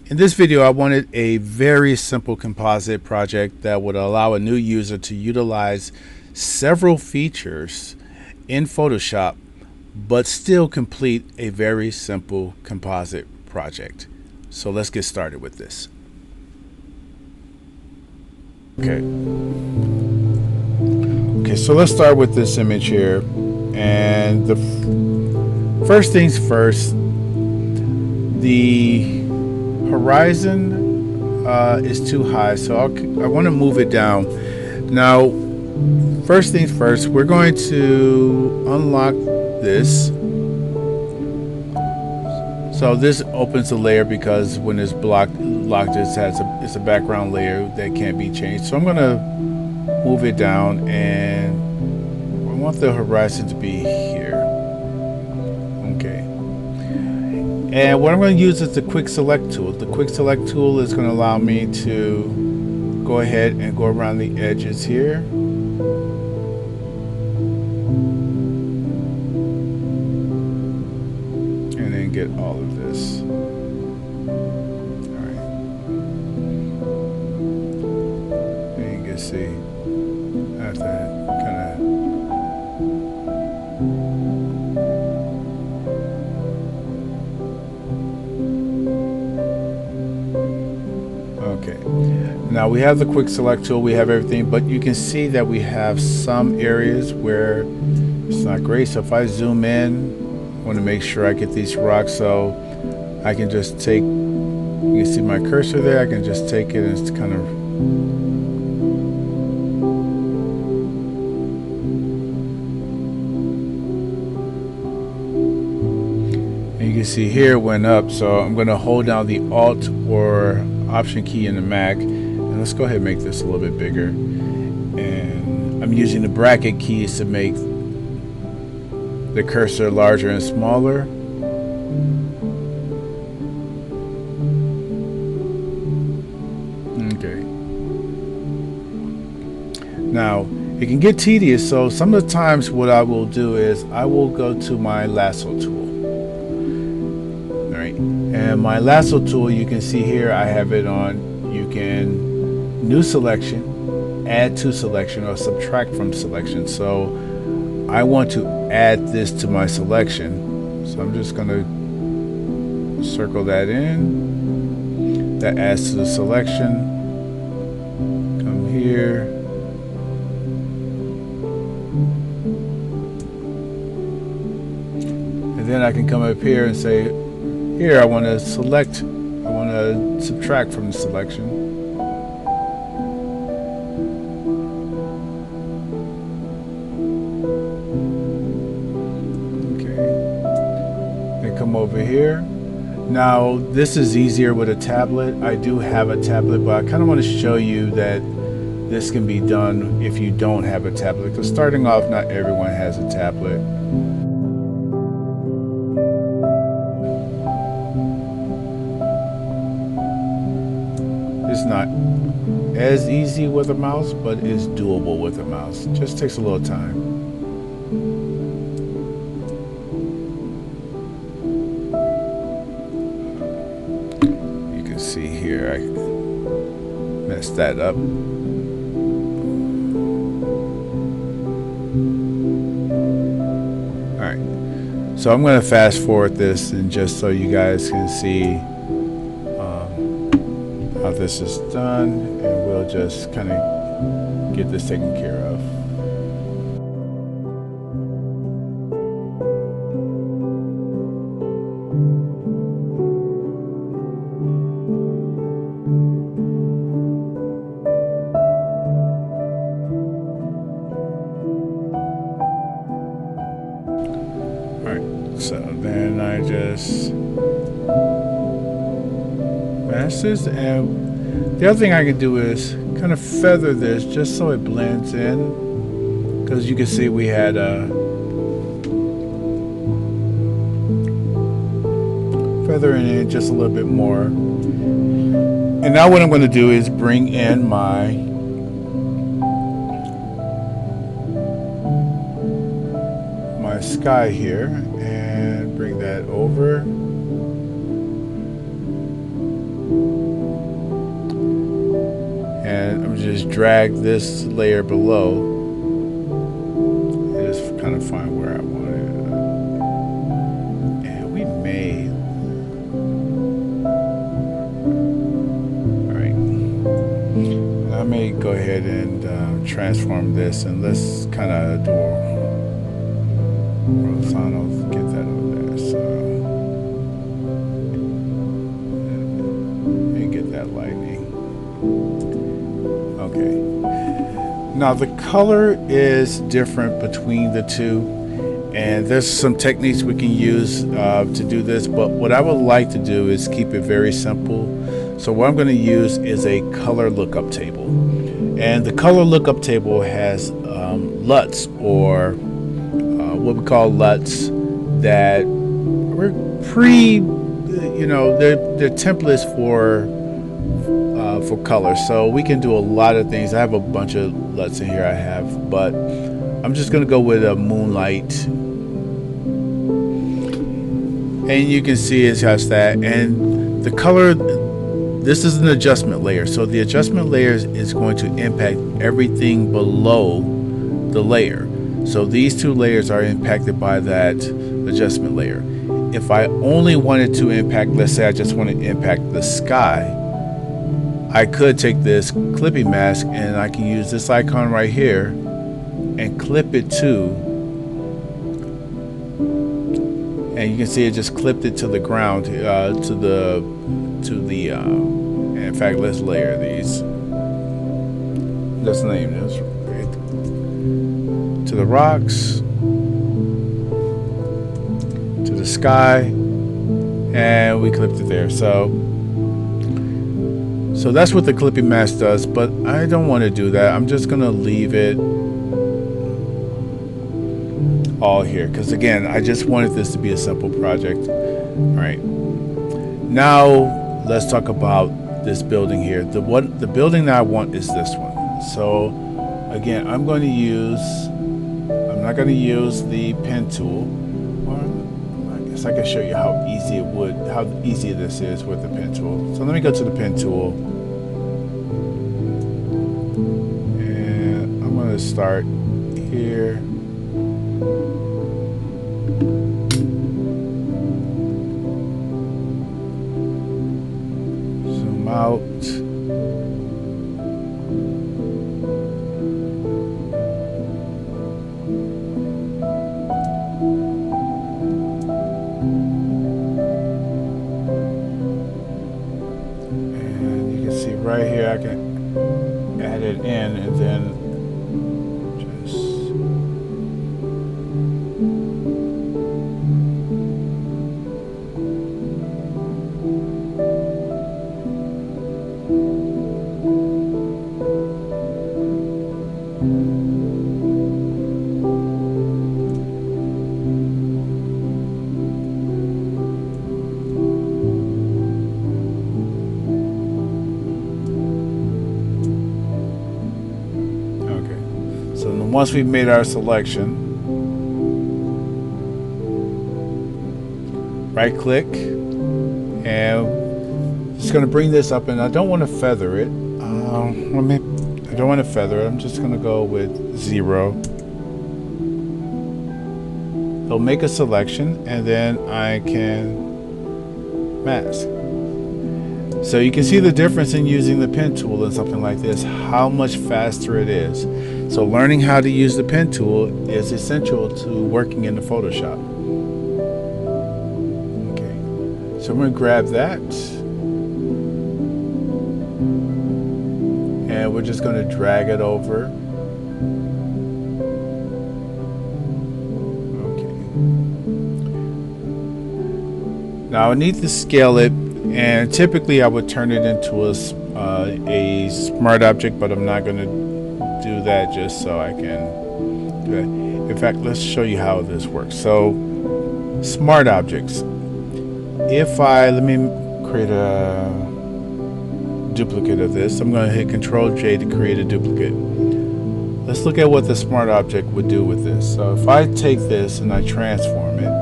In this video, I wanted a very simple composite project that would allow a new user to utilize several features in Photoshop, but still complete a very simple composite project. So let's get started with this. Okay, so let's start with this image here. And the first things first, the horizon is too high, so I want to move it down. Now, first things first, we're going to unlock this. So this opens the layer because when it's locked, it's a background layer that can't be changed. So I'm going to move it down, and I want the horizon to be here. Okay. And what I'm going to use is the quick select tool. The quick select tool is going to allow me to go ahead and go around the edges here. And then get all of this. All right. And you can see I have to kind of now we have the quick select tool, we have everything, but you can see that we have some areas where it's not great. So if I zoom in, I want to make sure I get these rocks, so I can just take, you can see my cursor there, I can just take it and it's kind of, and you can see here it went up. So I'm going to hold down the Alt or Option key in the Mac. Let's go ahead and make this a little bit bigger, and I'm using the bracket keys to make the cursor larger and smaller. Okay. Now it can get tedious, so some of the times what I will do is I will go to my lasso tool. All right, and my lasso tool, you can see here I have it on. You can new selection, add to selection, or subtract from selection. So I want to add this to my selection, so I'm just going to circle that in. That adds to the selection. Come here, and then I can come up here and say, here I want to select, I want to subtract from the selection. Come over here. Now this is easier with a tablet. I do have a tablet, but I kind of want to show you that this can be done if you don't have a tablet, because starting off, not everyone has a tablet. It's not as easy with a mouse, but it's doable with a mouse. It just takes a little time. See here, I messed that up. Alright, so I'm going to fast forward this, and just so you guys can see how this is done, and we'll just kind of get this taken care of. So then I just mask this, and the other thing I can do is kind of feather this just so it blends in, because you can see we had a feathering it just a little bit more. And now what I'm going to do is bring in my sky here and bring that over. just drag this layer below and just kind of find where I want it. And we may. All right. I may go ahead and transform this, and let's kind of do a horizontal. Get that over there. So. Lightning. Okay. Now the color is different between the two, and there's some techniques we can use to do this, but what I would like to do is keep it very simple. So what I'm going to use is a color lookup table, and the color lookup table has LUTs, or what we call LUTs, that were they're templates for color. So we can do a lot of things. I have a bunch of LUTs in here but I'm just going to go with a moonlight, and you can see it has that. And the color, this is an adjustment layer, so the adjustment layer is going to impact everything below the layer. So these two layers are impacted by that adjustment layer. If I only wanted to impact, let's say I just want to impact the sky, I could take this clipping mask and I can use this icon right here and clip it to, and you can see it just clipped it to the ground, in fact, let's layer these. Let's name this to the rocks, to the sky, and we clipped it there. So that's what the clipping mask does, but I don't want to do that. I'm just gonna leave it all here, because again, I just wanted this to be a simple project. All right, now let's talk about this building here. The building that I want is this one. So again, I'm not going to use the pen tool, or I guess I can show you how easy this is with the pen tool. So let me go to the pen tool, and I'm going to start here. Zoom out. Right here, I can add it in, and then just once we've made our selection, right click, and just going to bring this up, and I don't want to feather it. I don't want to feather it. I'm just going to go with 0. It'll make a selection, and then I can mask. So you can see the difference in using the pen tool and something like this, how much faster it is. So learning how to use the pen tool is essential to working in the Photoshop. Okay, so I'm going to grab that, and we're just going to drag it over. Okay. Now I need to scale it, and typically I would turn it into a smart object, but I'm not going to do that just so I can do that. In fact, let's show you how this works. So smart objects, let me create a duplicate of this. I'm going to hit Control J to create a duplicate. Let's look at what the smart object would do with this. So if I take this and I transform it,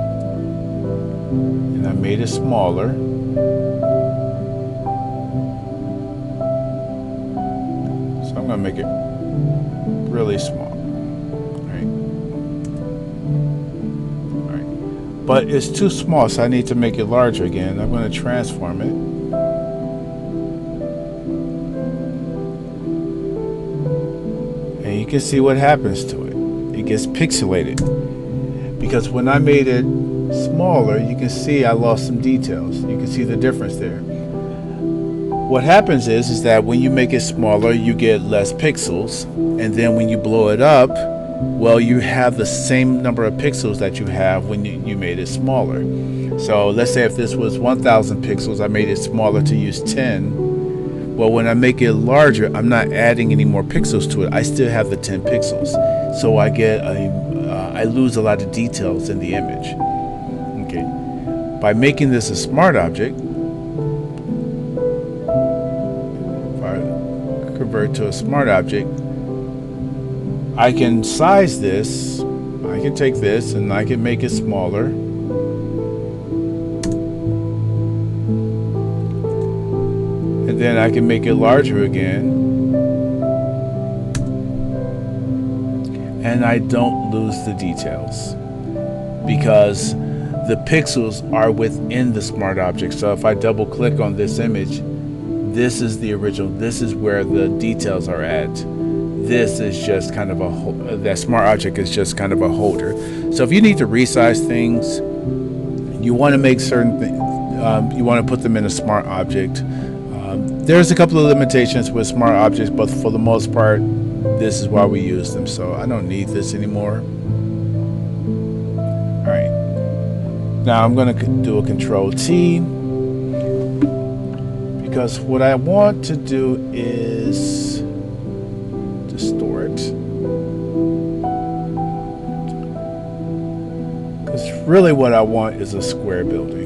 and I made it smaller, going to make it really small. All right. But it's too small, so I need to make it larger again. I'm going to transform it. And you can see what happens to it. It gets pixelated. Because when I made it smaller, you can see I lost some details. You can see the difference there. What happens is that when you make it smaller, you get less pixels, and then when you blow it up, well, you have the same number of pixels that you have when you made it smaller. So let's say if this was 1,000 pixels, I made it smaller to use 10. Well, when I make it larger, I'm not adding any more pixels to it. I still have the 10 pixels. So I lose a lot of details in the image. Okay. By making this a smart object, if I convert to a smart object, I can size this. I can take this and I can make it smaller. And then I can make it larger again. And I don't lose the details because the pixels are within the smart object. So if I double click on this image, this is the original. This is where the details are at. This is just kind of that smart object is just kind of a holder. So if you need to resize things, you want to make certain things, you want to put them in a smart object. There's a couple of limitations with smart objects, but for the most part, this is why we use them. So I don't need this anymore. All right. Now I'm going to do a Control T because what I want to do is distort. Because really what I want is a square building.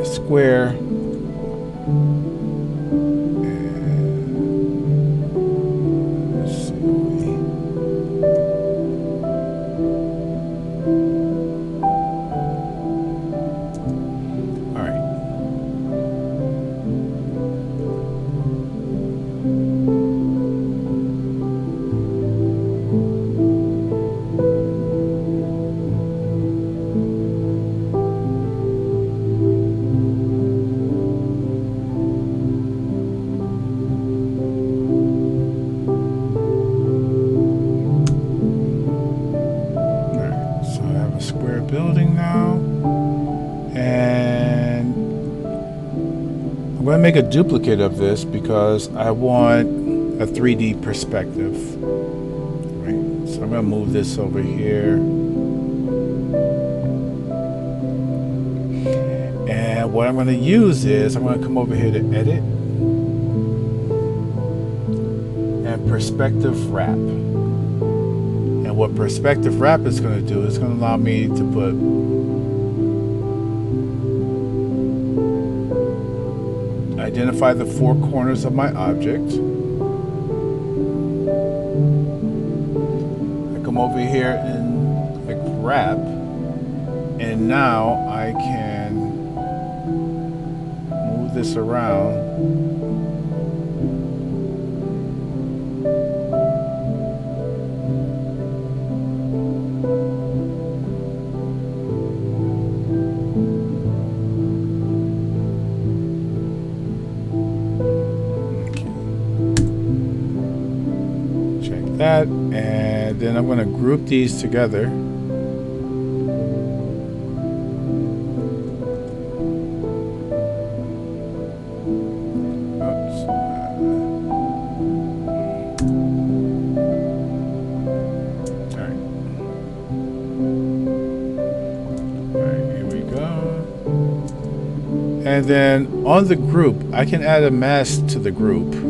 Square and let's see. All right. Building now, and I'm going to make a duplicate of this because I want a 3D perspective. Right. So I'm going to move this over here, and what I'm going to use is I'm going to come over here to edit and perspective wrap. And what Prospective Wrap is going to do is going to allow me to put identify the four corners of my object. I come over here and click Wrap, and now I can move this around. That, and then I'm going to group these together. Oops. All right, here we go. And then on the group, I can add a mask to the group.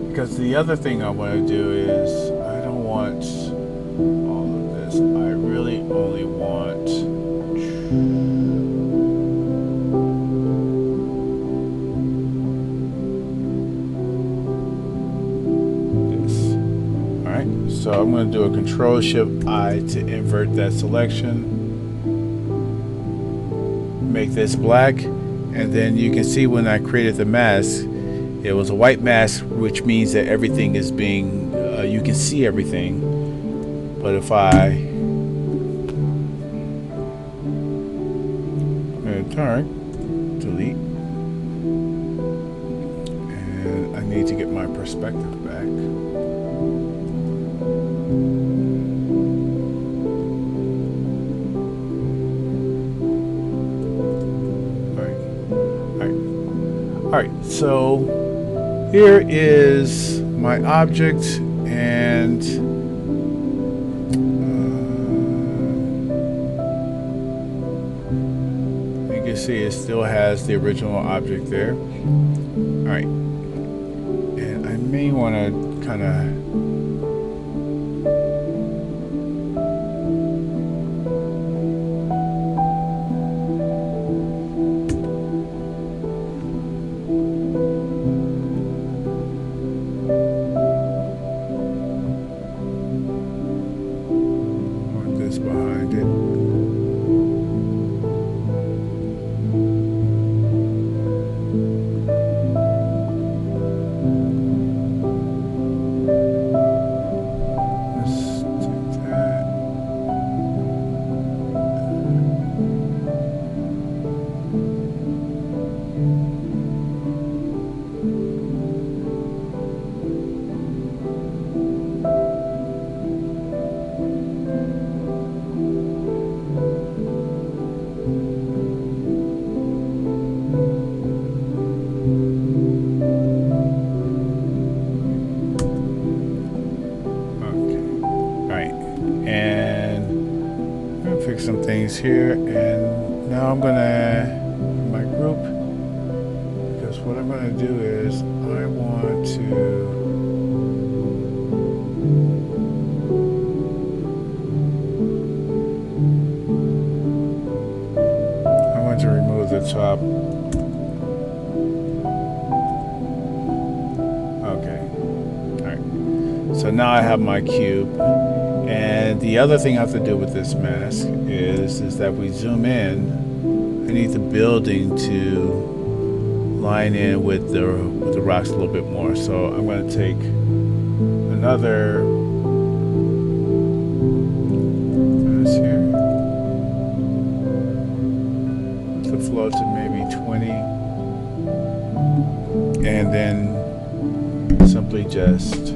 Because the other thing I want to do is I don't want all of this. I really only want this. All Alright, so I'm going to do a Control-Shift-I to invert that selection. Make this black, and then you can see when I created the mask, it was a white mask, which means that everything is being, you can see everything. But if I turn, delete, and I need to get my perspective back. Alright, so here is my object, and you can see it still has the original object there. Alright, and I may want to kind of behind it. Let's take that. Some things here, and now I'm gonna my group, because what I'm gonna do is I want to remove the top. Okay, all right, so now I have my cube. And the other thing I have to do with this mask is that we zoom in. I need the building to line in with the rocks a little bit more. So I'm going to take another mask here. The flow to maybe 20, and then simply just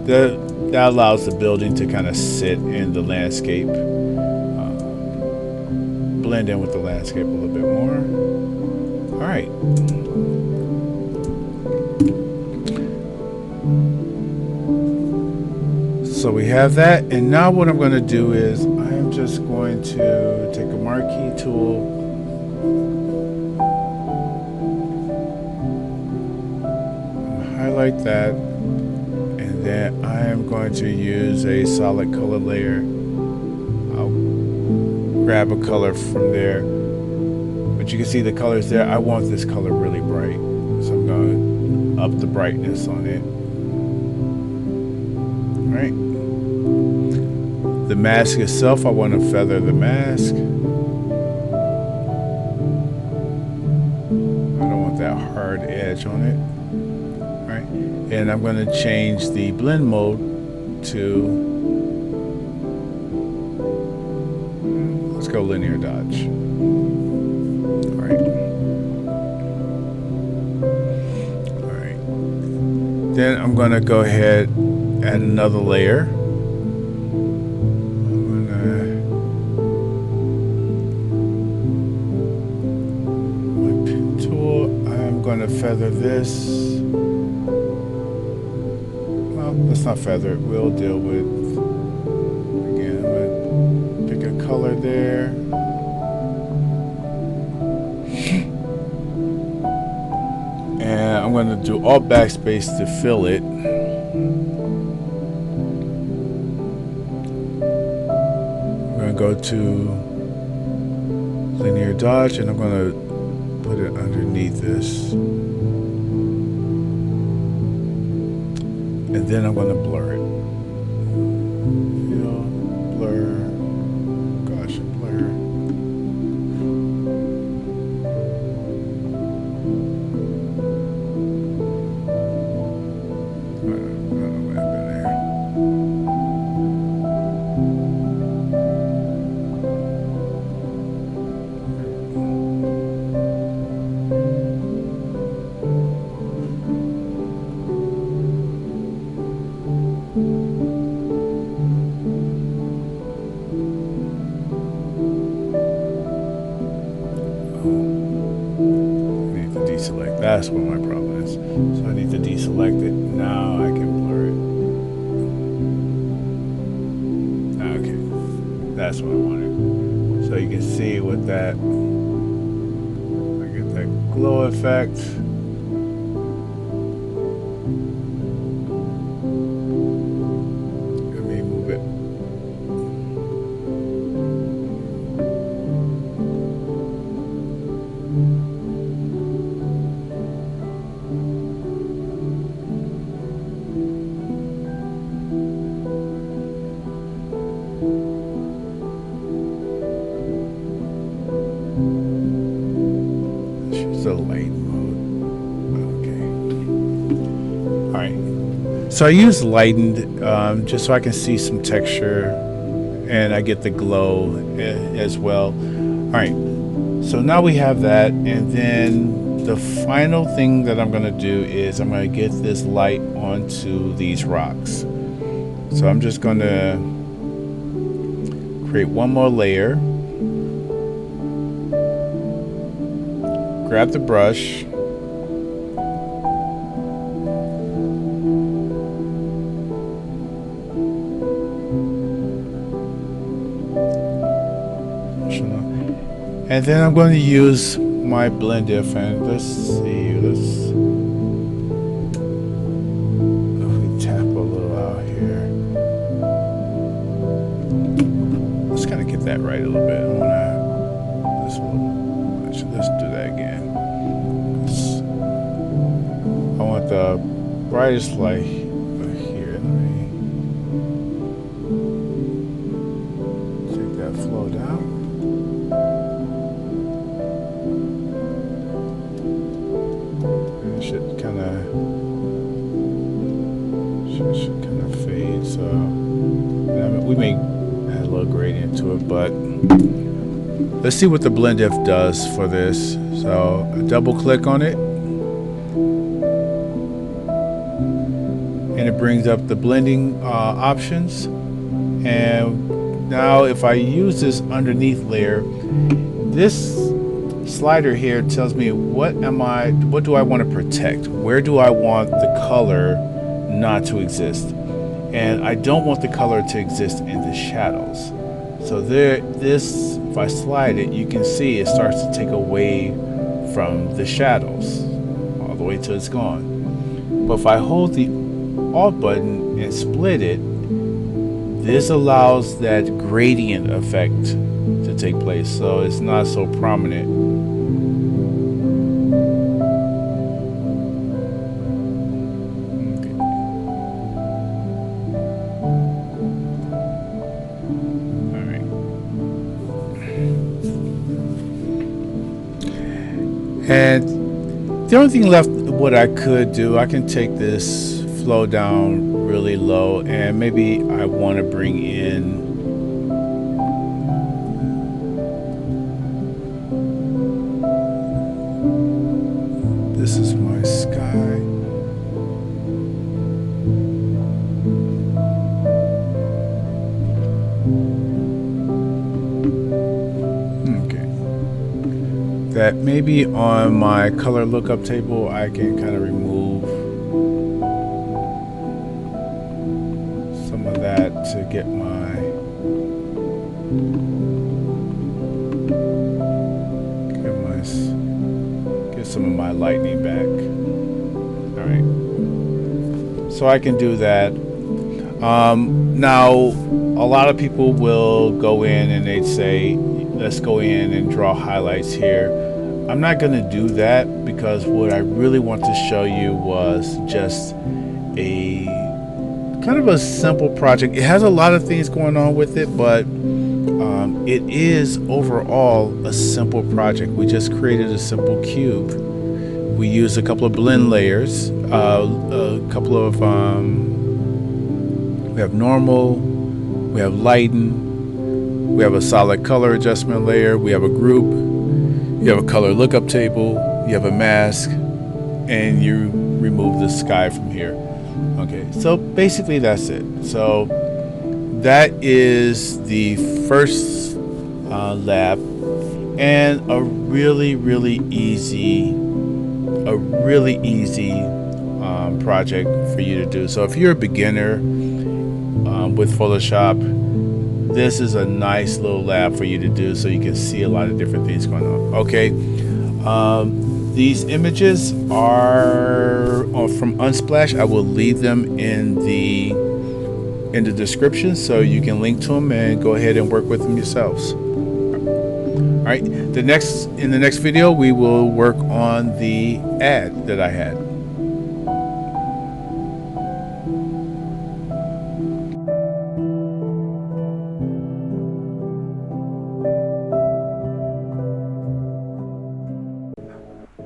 that allows the building to kind of sit in the landscape, blend in with the landscape a little bit more. All right. So we have that, and now what I'm going to do is I am just going to take a marquee tool, highlight that. Then I am going to use a solid color layer. I'll grab a color from there, but you can see the colors there. I want this color really bright, so I'm going to up the brightness on it. All right. The mask itself, I want to feather the mask. I don't want that hard edge on it. And I'm going to change the blend mode to, let's go linear dodge. All right. Then I'm going to go ahead, add another layer. I'm going to going to feather this. Well, let's not feather it. We'll deal with, again, I'm going to pick a color there. And I'm going to do Alt backspace to fill it. I'm going to go to linear dodge, and I'm going to put it underneath this. And then I'm going to blur it. Fill, blur, gosh, blur. Deselect. That's what my problem is. So I need to deselect it. Now I can blur it. Okay. That's what I wanted. So you can see with that, I get that glow effect. Let me move it. The light mode. Okay. All right. So I use lightened just so I can see some texture, and I get the glow as well. All right. So now we have that, and then the final thing that I'm going to do is I'm going to get this light onto these rocks. So I'm just going to create one more layer. Grab the brush, and then I'm going to use my blend diff, and let's see, if we tap a little out here. Let's kind of get that right a little bit. I want to this a little much. Let's do that again. I want the brightest light here. Let me take that flow down. And it should kind of fade. So we may add a little gradient to it, but let's see what the blend diff does for this. So I double click on it, and it brings up the blending options. And now if I use this underneath layer, this slider here tells me what do I want to protect? Where do I want the color not to exist? And I don't want the color to exist in the shadows. So if I slide it, you can see it starts to take away from the shadows all the way till it's gone. But if I hold the Alt button and split it, this allows that gradient effect to take place, so it's not so prominent. Okay. All right. And the only thing left, what I could do, I can take this flow down really low, and maybe I want to bring in this is my sky. Okay. that maybe on my color lookup table I can kind of remove some of that to get some of my lightning back. All right, so I can do that. Now a lot of people will go in and they'd say, let's go in and draw highlights here. I'm not going to do that, because what I really want to show you was just a kind of a simple project. It has a lot of things going on with it, but it is overall a simple project. We just created a simple cube. We used a couple of blend layers, a couple of we have normal, we have lighten, we have a solid color adjustment layer, we have a group, you have a color lookup table, you have a mask, and you remove the sky from here. Okay, so basically that's it. So that is the first lab, and a really easy project for you to do. So if you're a beginner with Photoshop, this is a nice little lab for you to do, so you can see a lot of different things going on. Okay, these images are from Unsplash. I will leave them in the description, so you can link to them and go ahead and work with them yourselves. All right, in the next video we will work on the ad that I had.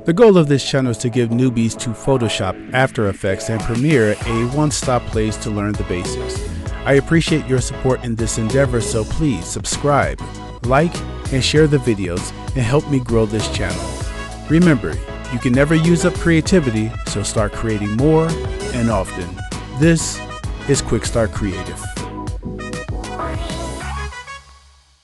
The goal of this channel is to give newbies to Photoshop, After Effects, and Premiere a one-stop place to learn the basics. I appreciate your support in this endeavor, so please subscribe, like, and share the videos and help me grow this channel. Remember, you can never use up creativity, so start creating more and often. This is Quick Start Creative.